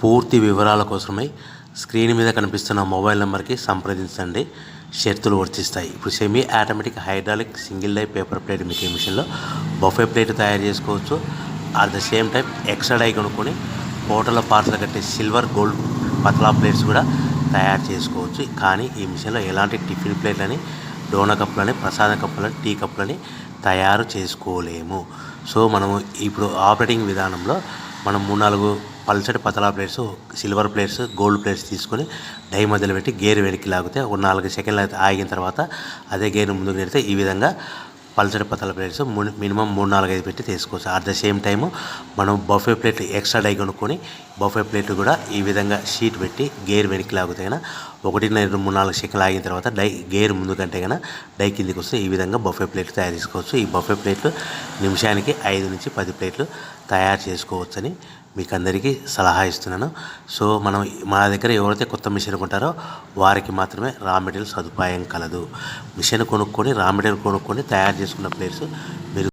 పూర్తి వివరాల కోసమై స్క్రీన్ మీద కనిపిస్తున్న మొబైల్ నెంబర్కి సంప్రదించండి. షరతులు వర్తిస్తాయి. ఇప్పుడు semi automatic hydraulic single die paper plate making మిషన్లో బఫే ప్లేట్ తయారు చేసుకోవచ్చు. At the same time extra die కొనుక్కొని హోటల్లో పార్సల్ కట్టే సిల్వర్ గోల్డ్ పతలా ప్లేట్స్ కూడా తయారు చేసుకోవచ్చు. కానీ ఈ మిషన్లో ఎలాంటి టిఫిన్ ప్లేట్లని, డోనా కప్పులని, ప్రసాద కప్పులని, టీ కప్పులని తయారు చేసుకోలేము. సో మనము ఇప్పుడు ఆపరేటింగ్ విధానంలో మనం 3-4 పల్చటి పతలా plates, silver plates, gold plates తీసుకొని డై మధ్యలో పెట్టి గేర్ వెనక్కి లాగితే ఒక 4 సెకండ్లు ఆగిన తర్వాత అదే గేర్ ముందుకు నెడితే ఈ విధంగా పల్చటి పతలా ప్లేట్స్ మినిమం 3-4-5 పెట్టి తీసుకోవచ్చు. అట్ ద సేమ్ టైము మనం బఫే ప్లేట్ ఎక్స్ట్రా డై కొనుక్కొని బఫే ప్లేట్ కూడా ఈ విధంగా షీట్ పెట్టి గేర్ వెనక్కి లాగితే కన్నా 1-2-3-4 సెకండ్లు ఆగిన తర్వాత గేర్ ముందు కంటే కన్నా డై కిందికి వస్తే ఈ విధంగా బఫే ప్లేట్లు తయారు చేసుకోవచ్చు. ఈ బఫే ప్లేట్లు నిమిషానికి 5-10 ప్లేట్లు తయారు చేసుకోవచ్చని మీకు అందరికీ సలహా ఇస్తున్నాను. సో మనం మా దగ్గర ఎవరైతే కొత్త మిషన్ కొంటారో వారికి మాత్రమే రా మెటీరియల్ సదుపాయం కలదు. మిషన్ కొనుక్కొని రా మెటీరియల్ కొనుక్కొని తయారు చేసుకున్న ప్లేట్స్ మీరు